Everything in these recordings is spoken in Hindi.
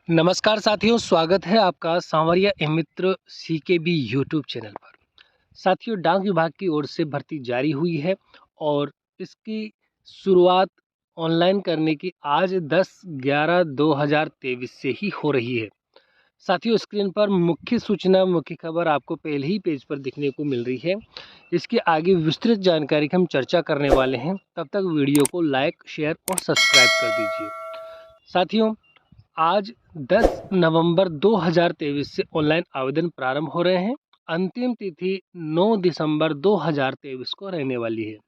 नमस्कार साथियों, स्वागत है आपका सांवरिया मित्र सीकेबी यूट्यूब चैनल पर। साथियों, डाक विभाग की ओर से भर्ती जारी हुई है और इसकी शुरुआत ऑनलाइन करने की आज 10/11/2023 से ही हो रही है। साथियों, स्क्रीन पर मुख्य सूचना, मुख्य खबर आपको पहले ही पेज पर दिखने को मिल रही है। इसके आगे विस्तृत जानकारी की हम चर्चा करने वाले हैं। तब तक वीडियो को लाइक, शेयर और सब्सक्राइब कर दीजिए। साथियों, आज 10 नवंबर 2023 से ऑनलाइन आवेदन प्रारंभ हो रहे हैं। अंतिम तिथि 9 दिसंबर 2023 को रहने वाली है।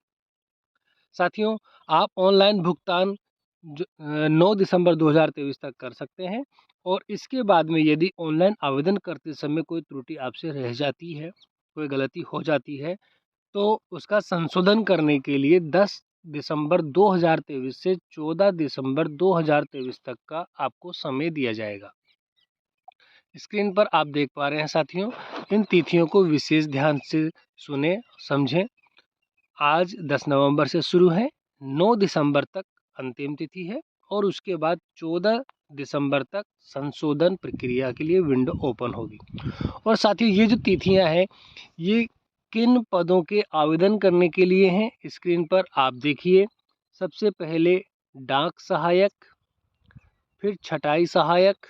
साथियों, आप ऑनलाइन भुगतान 9 दिसंबर 2023 तक कर सकते हैं और इसके बाद में यदि ऑनलाइन आवेदन करते समय कोई त्रुटि आपसे रह जाती है, कोई गलती हो जाती है, तो उसका संशोधन करने के लिए 10 दिसंबर 2023 से 14 दिसंबर 2023 तक का आपको समय दिया जाएगा। स्क्रीन पर आप देख पा रहे हैं साथियों, इन तिथियों को विशेष ध्यान से सुने, समझें। आज 10 नवंबर से शुरू है, 9 दिसंबर तक अंतिम तिथि है और उसके बाद 14 दिसंबर तक संशोधन प्रक्रिया के लिए विंडो ओपन होगी। और साथियों, ये जो तिथियां हैं, ये किन पदों के आवेदन करने के लिए हैं, स्क्रीन पर आप देखिए। सबसे पहले डाक सहायक, फिर छटाई सहायक,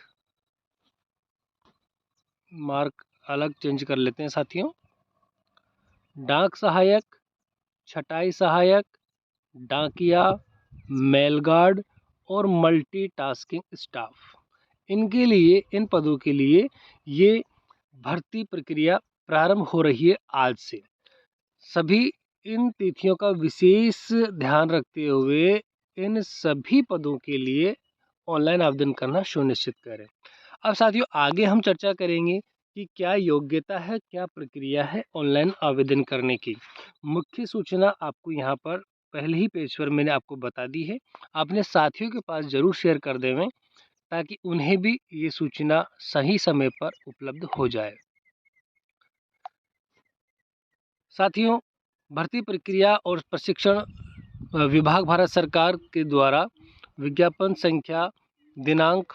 मार्क अलग चेंज कर लेते हैं साथियों। डाक सहायक, छटाई सहायक, डाकिया, मेल गार्ड और मल्टीटास्किंग स्टाफ, इनके लिए, इन पदों के लिए ये भर्ती प्रक्रिया प्रारंभ हो रही है आज से। सभी इन तिथियों का विशेष ध्यान रखते हुए इन सभी पदों के लिए ऑनलाइन आवेदन करना सुनिश्चित करें। अब साथियों, आगे हम चर्चा करेंगे कि क्या योग्यता है, क्या प्रक्रिया है ऑनलाइन आवेदन करने की। मुख्य सूचना आपको यहाँ पर पहले ही पेज पर मैंने आपको बता दी है। अपने साथियों के पास ज़रूर शेयर कर देवें ताकि उन्हें भी ये सूचना सही समय पर उपलब्ध हो जाए। साथियों, भर्ती प्रक्रिया और प्रशिक्षण विभाग भारत सरकार के द्वारा विज्ञापन संख्या दिनांक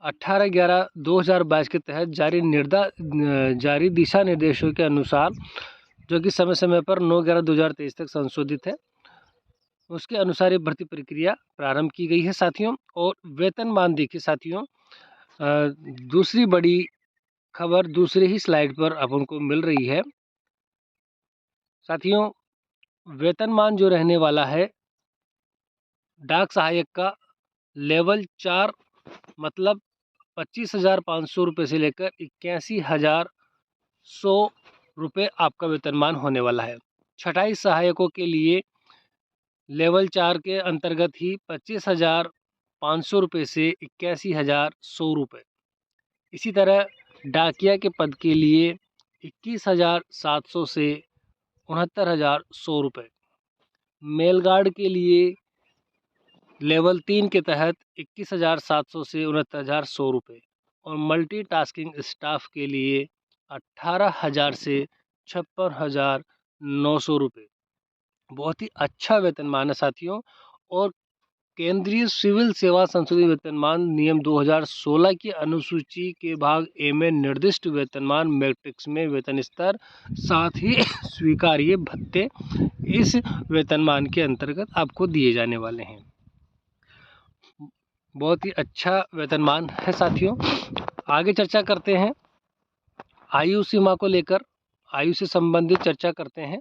18/11/2022 के तहत जारी दिशा निर्देशों के अनुसार, जो कि समय समय पर 9/11/2023 तक संशोधित है, उसके अनुसार ये भर्ती प्रक्रिया प्रारंभ की गई है साथियों। और वेतनमान देखिए साथियों, दूसरी बड़ी खबर दूसरे ही स्लाइड पर अपन को मिल रही है साथियों। वेतनमान जो रहने वाला है डाक सहायक का, लेवल 4 मतलब 25,500 रुपये से लेकर 81,100 रुपये आपका वेतनमान होने वाला है। छटाई सहायकों के लिए लेवल 4 के अंतर्गत ही 25,500 रुपये से 81,100 रुपये। इसी तरह डाकिया के पद के लिए 21,700 से 69,100 रुपये। मेलगार्ड के लिए लेवल 3 के तहत 21,700 से 69,100 रुपये और मल्टीटास्किंग स्टाफ के लिए 18,000 से 56,900 रुपये। बहुत ही अच्छा वेतनमान है साथियों। और केंद्रीय सिविल सेवा संशोधित वेतनमान नियम 2016 की अनुसूची के भाग ए में निर्दिष्ट वेतनमान मैट्रिक्स में वेतन स्तर, साथ ही स्वीकार्य भत्ते इस वेतनमान के अंतर्गत आपको दिए जाने वाले हैं। बहुत ही अच्छा वेतनमान है साथियों। आगे चर्चा करते हैं आयु सीमा को लेकर, आयु से संबंधित चर्चा करते हैं।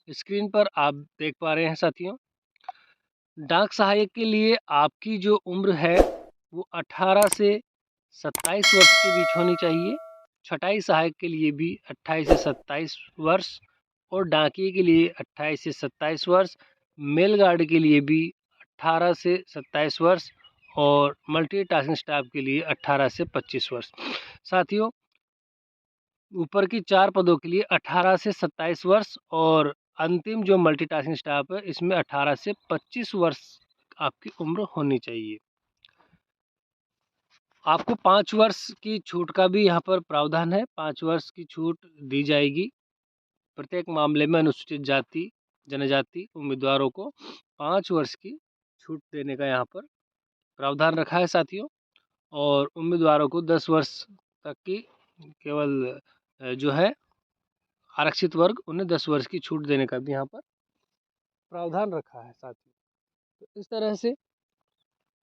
स्क्रीन पर आप देख पा रहे हैं साथियों, डाक सहायक के लिए आपकी जो उम्र है वो 18 से 27 वर्ष के बीच होनी चाहिए। छटाई सहायक के लिए भी 28 से 27 वर्ष और डाकिये के लिए 28 से 27 वर्ष, मेल गार्ड के लिए भी 18 से 27 वर्ष और मल्टीटास्किंग स्टाफ के लिए 18 से 25 वर्ष। साथियों, ऊपर की 4 पदों के लिए 18 से 27 वर्ष और अंतिम जो मल्टीटास्किंग स्टाफ है इसमें 18 से 25 वर्ष आपकी उम्र होनी चाहिए। आपको 5 वर्ष की छूट का भी यहाँ पर प्रावधान है। 5 वर्ष की छूट दी जाएगी प्रत्येक मामले में। अनुसूचित जाति जनजाति उम्मीदवारों को 5 वर्ष की छूट देने का यहाँ पर प्रावधान रखा है साथियों। और उम्मीदवारों को 10 वर्ष तक की केवल जो है आरक्षित वर्ग, उन्हें 10 वर्ष की छूट देने का भी यहाँ पर प्रावधान रखा है साथियों। तो इस तरह से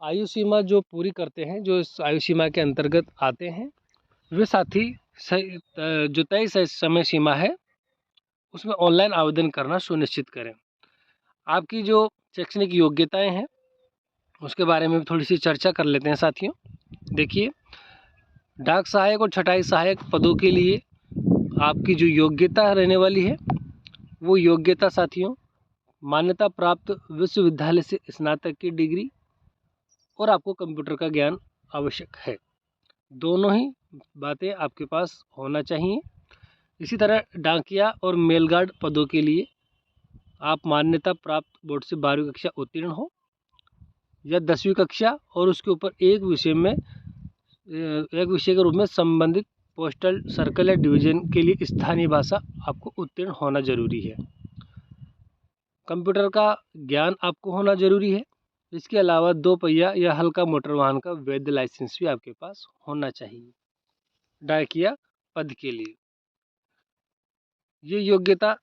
आयु सीमा जो पूरी करते हैं, जो इस आयु सीमा के अंतर्गत आते हैं, वे साथी जो तय समय सीमा है उसमें ऑनलाइन आवेदन करना सुनिश्चित करें। आपकी जो शैक्षणिक योग्यताएं हैं उसके बारे में भी थोड़ी सी चर्चा कर लेते हैं साथियों। देखिए, डाक सहायक और छँटाई सहायक पदों के लिए आपकी जो योग्यता रहने वाली है वो योग्यता साथियों, मान्यता प्राप्त विश्वविद्यालय से स्नातक की डिग्री और आपको कंप्यूटर का ज्ञान आवश्यक है। दोनों ही बातें आपके पास होना चाहिए। इसी तरह डाकिया और मेलगार्ड पदों के लिए आप मान्यता प्राप्त बोर्ड से 12वीं कक्षा उत्तीर्ण हो या 10वीं कक्षा और उसके ऊपर एक विषय के रूप में संबंधित पोस्टल सर्कल या डिवीजन के लिए स्थानीय भाषा आपको उत्तीर्ण होना जरूरी है। कंप्यूटर का ज्ञान आपको होना जरूरी है। इसके अलावा 2 पहिया या हल्का मोटर वाहन का वैध लाइसेंस भी आपके पास होना चाहिए डाकिया पद के लिए। ये योग्यता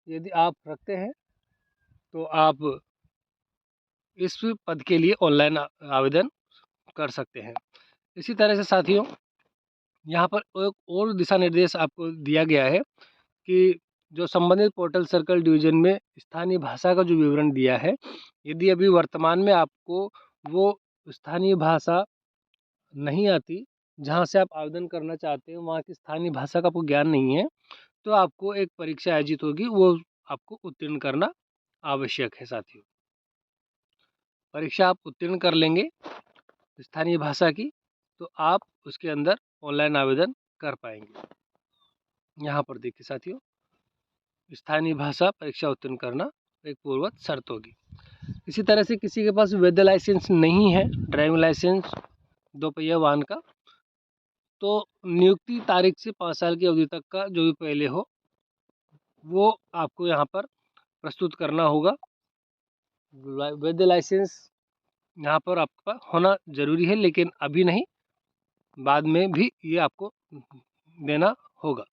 यदि आप रखते हैं तो आप इस पद के लिए ऑनलाइन आवेदन कर सकते हैं। इसी तरह से साथियों, यहाँ पर एक और दिशा निर्देश आपको दिया गया है कि जो संबंधित पोर्टल सर्कल डिवीजन में स्थानीय भाषा का जो विवरण दिया है, यदि अभी वर्तमान में आपको वो स्थानीय भाषा नहीं आती जहाँ से आप आवेदन करना चाहते हैं, वहाँ की स्थानीय भाषा का आपको ज्ञान नहीं है, तो आपको एक परीक्षा आयोजित होगी, वो आपको उत्तीर्ण करना आवश्यक है साथियों। परीक्षा आप उत्तीर्ण कर लेंगे स्थानीय भाषा की तो आप उसके अंदर ऑनलाइन आवेदन कर पाएंगे। यहाँ पर देखिए साथियों, स्थानीय भाषा परीक्षा उत्तीर्ण करना एक पूर्वत शर्त होगी। इसी तरह से किसी के पास वैध लाइसेंस नहीं है, ड्राइविंग लाइसेंस 2 पहिया वाहन का, तो नियुक्ति तारीख से 5 साल की अवधि तक का जो भी पहले हो वो आपको यहाँ पर प्रस्तुत करना होगा। वैध लाइसेंस यहाँ पर आपका होना जरूरी है, लेकिन अभी नहीं, बाद में भी ये आपको देना होगा।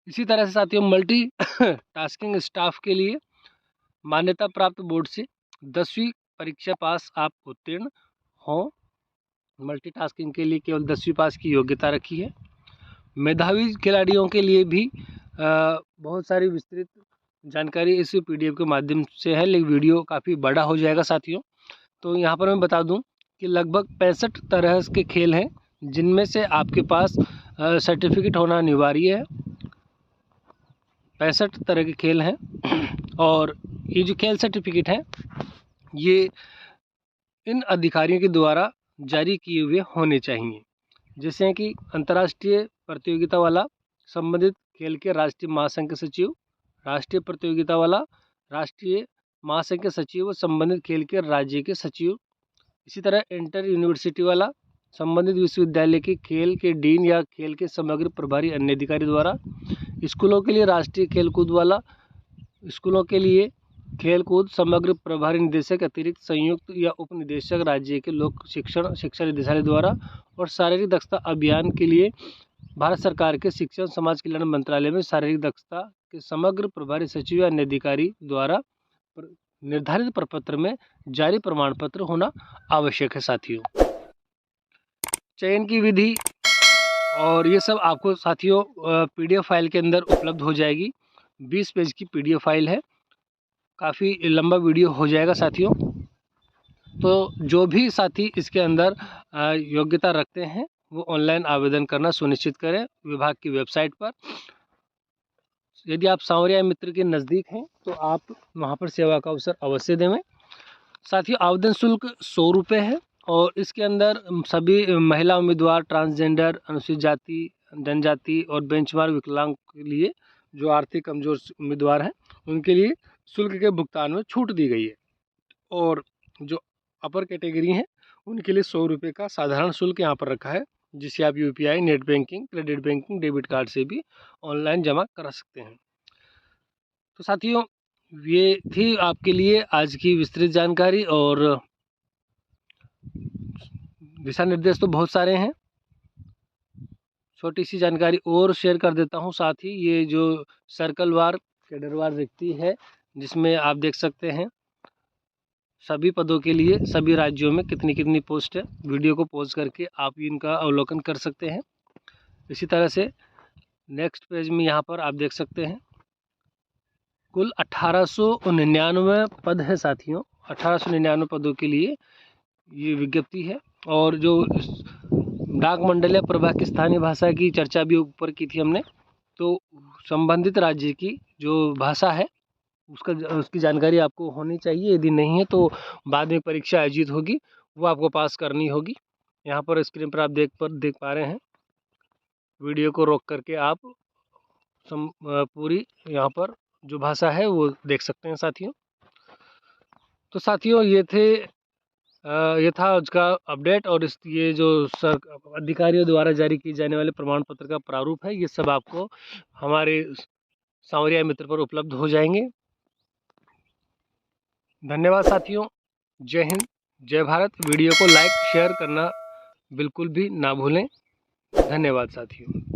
इसी तरह से साथियों, मल्टी टास्किंग स्टाफ के लिए मान्यता प्राप्त बोर्ड से 10वीं परीक्षा पास आप उत्तीर्ण हों। मल्टीटास्किंग के लिए केवल 10वीं पास की योग्यता रखी है। मेधावी खिलाड़ियों के लिए भी बहुत सारी विस्तृत जानकारी इस पीडीएफ के माध्यम से है, लेकिन वीडियो काफ़ी बड़ा हो जाएगा साथियों। तो यहाँ पर मैं बता दूं कि लगभग 65 तरह के खेल हैं जिनमें से आपके पास सर्टिफिकेट होना अनिवार्य है। 65 तरह के खेल हैं और ये जो खेल सर्टिफिकेट हैं ये इन अधिकारियों के द्वारा जारी किए हुए होने चाहिए, जैसे कि अंतर्राष्ट्रीय प्रतियोगिता वाला संबंधित खेल के राष्ट्रीय महासंघ के सचिव, राष्ट्रीय प्रतियोगिता वाला राष्ट्रीय महासंघ के सचिव व संबंधित खेल के राज्य के सचिव। इसी तरह इंटर यूनिवर्सिटी वाला संबंधित विश्वविद्यालय के खेल के डीन या खेल के समग्र प्रभारी अन्य अधिकारी द्वारा। स्कूलों के लिए राष्ट्रीय खेलकूद वाला, स्कूलों के लिए खेलकूद समग्र प्रभारी निदेशक अतिरिक्त संयुक्त या उप निदेशक राज्य के लोक शिक्षा निदेशालय द्वारा। और शारीरिक दक्षता अभियान के लिए भारत सरकार के शिक्षण समाज कल्याण मंत्रालय में शारीरिक दक्षता के समग्र प्रभारी सचिव या अन्य अधिकारी द्वारा निर्धारित प्रपत्र में जारी प्रमाण पत्र होना आवश्यक है साथियों। चयन की विधि और ये सब आपको साथियों पीडीएफ फाइल के अंदर उपलब्ध हो जाएगी। 20 पेज की पीडीएफ फाइल है, काफ़ी लंबा वीडियो हो जाएगा साथियों। तो जो भी साथी इसके अंदर योग्यता रखते हैं वो ऑनलाइन आवेदन करना सुनिश्चित करें विभाग की वेबसाइट पर। यदि आप सांवरिया मित्र के नज़दीक हैं तो आप वहां पर सेवा का अवसर अवश्य दें। साथियों, आवेदन शुल्क 100 रुपये है और इसके अंदर सभी महिला उम्मीदवार, ट्रांसजेंडर, अनुसूचित जाति, जनजाति और बेंचमार्क विकलांग के लिए जो आर्थिक कमजोर उम्मीदवार हैं उनके लिए शुल्क के भुगतान में छूट दी गई है। और जो अपर कैटेगरी हैं उनके लिए 100 रुपये का साधारण शुल्क यहाँ पर रखा है, जिसे आप UPI, net banking, credit banking, debit card से भी ऑनलाइन जमा करा सकते हैं। तो साथियों, ये थी आपके लिए आज की विस्तृत जानकारी और दिशा निर्देश तो बहुत सारे हैं। छोटी सी जानकारी और शेयर कर देता हूँ साथ ही, ये जो सर्कलवार कैडरवार रिक्ति है जिसमें आप देख सकते हैं सभी पदों के लिए सभी राज्यों में कितनी कितनी पोस्ट है। वीडियो को पॉज करके आप इनका अवलोकन कर सकते हैं। इसी तरह से नेक्स्ट पेज में यहाँ पर आप देख सकते हैं कुल 1899 पद है साथियों। 1899 पदों के लिए ये विज्ञप्ति है। और जो डाक मंडल या प्रभाग की स्थानीय भाषा की चर्चा भी ऊपर की थी हमने, तो संबंधित राज्य की जो भाषा है उसकी जानकारी आपको होनी चाहिए। यदि नहीं है तो बाद में परीक्षा आयोजित होगी, वो आपको पास करनी होगी। यहाँ पर स्क्रीन पर आप देख पा रहे हैं। वीडियो को रोक करके आप पूरी यहाँ पर जो भाषा है वो देख सकते हैं साथियों। तो साथियों ये था आज का अपडेट। और ये जो अधिकारियों द्वारा जारी किए जाने वाले प्रमाण पत्र का प्रारूप है, ये सब आपको हमारे सांवरिया मित्र पर उपलब्ध हो जाएंगे। धन्यवाद साथियों। जय हिंद, जय भारत। वीडियो को लाइक शेयर करना बिल्कुल भी ना भूलें। धन्यवाद साथियों।